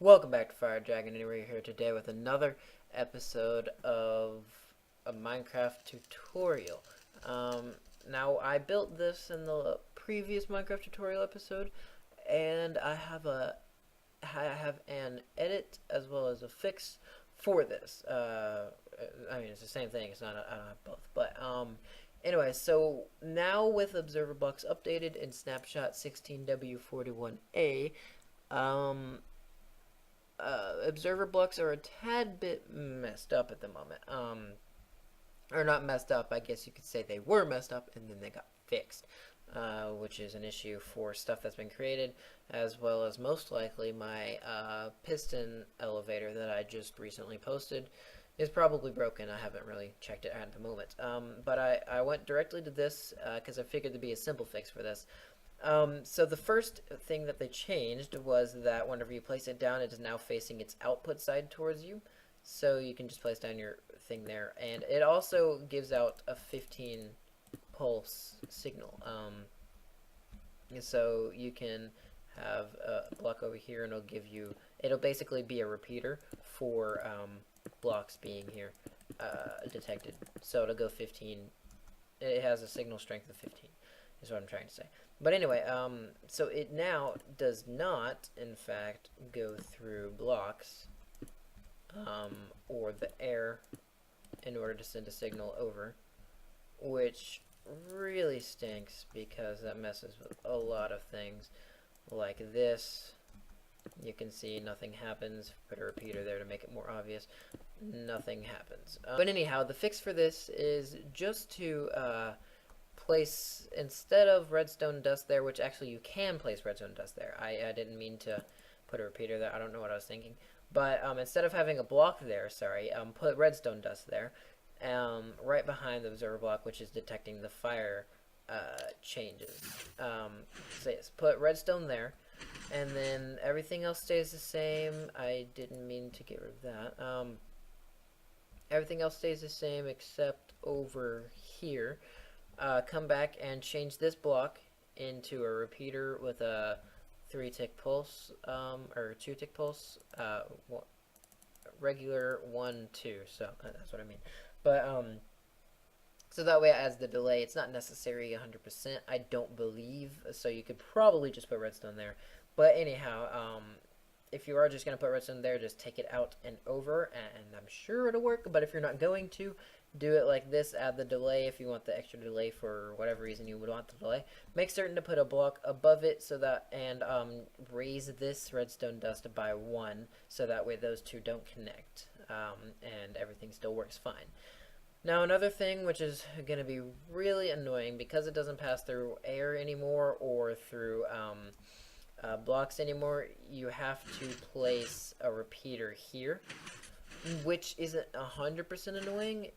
Welcome back to Fire Dragon, and we're here today with another episode of a Minecraft tutorial. Now, I built this in the previous Minecraft tutorial episode, and I have an edit as well as a fix for this. I mean, it's the same thing. It's not. I don't have both, but anyway. So now with observer blocks updated in Snapshot 16w41c, um, observer blocks are a tad bit messed up at the moment. Or not messed up, I guess you could say they were messed up and then they got fixed, which is an issue for stuff that's been created, as well as most likely my piston elevator that I just recently posted is probably broken. I haven't really checked it at the moment. But I went directly to this because I figured there'd be a simple fix for this. So the first thing that they changed was that whenever you place it down, it is now facing its output side towards you. So you can just place down your thing there. And it also gives out a 15 pulse signal. So you can have a block over here and it'll basically be a repeater for blocks being here detected. So it'll go 15. It has a signal strength of 15 is what I'm trying to say. But anyway, so it now does not, in fact, go through blocks or the air in order to send a signal over, which really stinks because that messes with a lot of things. Like this, you can see nothing happens. Put a repeater there to make it more obvious. Nothing happens. But anyhow, the fix for this is just to place, instead of redstone dust there, which actually you can place redstone dust there. I didn't mean to put a repeater there. I don't know what I was thinking. But instead of having a block there, put redstone dust there, right behind the observer block, which is detecting the fire changes. So yes, put redstone there, and then everything else stays the same. I didn't mean to get rid of that. Everything else stays the same except over here. Come back and change this block into a repeater with a 3-tick pulse, or 2-tick pulse, regular 1, 2, so that's what I mean. But, so that way it adds the delay. It's not necessary 100%, I don't believe, so you could probably just put redstone there. But anyhow, if you are just going to put redstone there, just take it out and over, and I'm sure it'll work. But if you're not going to, do it like this. Add the delay if you want the extra delay for whatever reason you would want the delay. Make certain to put a block above it so that, and raise this redstone dust by 1 so that way those two don't connect, and everything still works fine. Now another thing which is going to be really annoying, because it doesn't pass through air anymore or through blocks anymore, you have to place a repeater here, which isn't 100% annoying.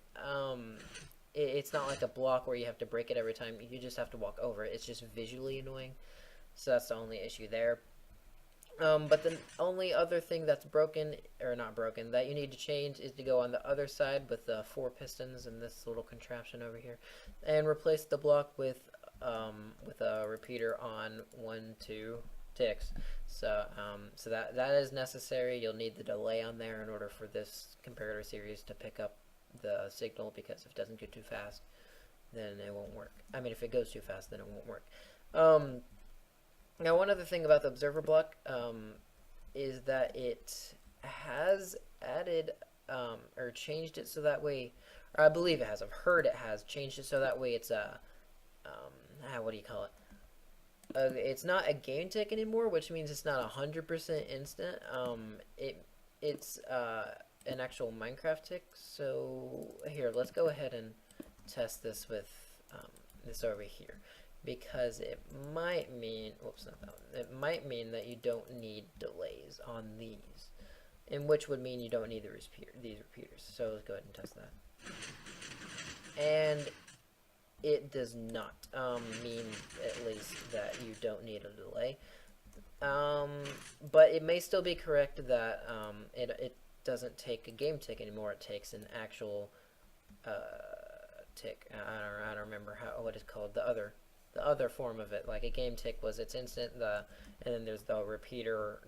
It's not like a block where you have to break it every time. You just have to walk over it. It's just visually annoying. So that's the only issue there. But the only other thing that's broken, or not broken, that you need to change is to go on the other side with the 4 pistons and this little contraption over here, and replace the block with a repeater on 1, 2 ticks. So that is necessary. You'll need the delay on there in order for this comparator series to pick up the signal, because if it doesn't go too fast, then it won't work. I mean, if it goes too fast, then it won't work. Now, one other thing about the observer block is that it has added or changed it so that way, or I believe it has. I've heard it has changed it so that way it's a what do you call it? It's not a game tick anymore, which means it's not 100% instant. It's an actual Minecraft tick. So here, let's go ahead and test this with this over here, because it might mean, whoops, not that one. It might mean that you don't need delays on these, and which would mean you don't need these repeaters. So let's go ahead and test that. And it does not mean, at least, that you don't need a delay. But it may still be correct that it doesn't take a game tick anymore. It takes an actual tick. I don't remember what it's called. The other form of it, like a game tick was it's instant. And then there's the repeater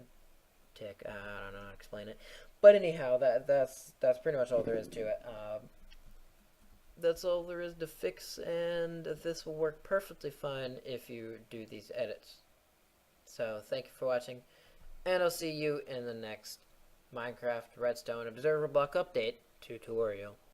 tick. I don't know how to explain it. But anyhow, that's pretty much all there is to it. That's all there is to fix, and this will work perfectly fine if you do these edits. So thank you for watching, and I'll see you in the next Minecraft Redstone Observer Block Update tutorial.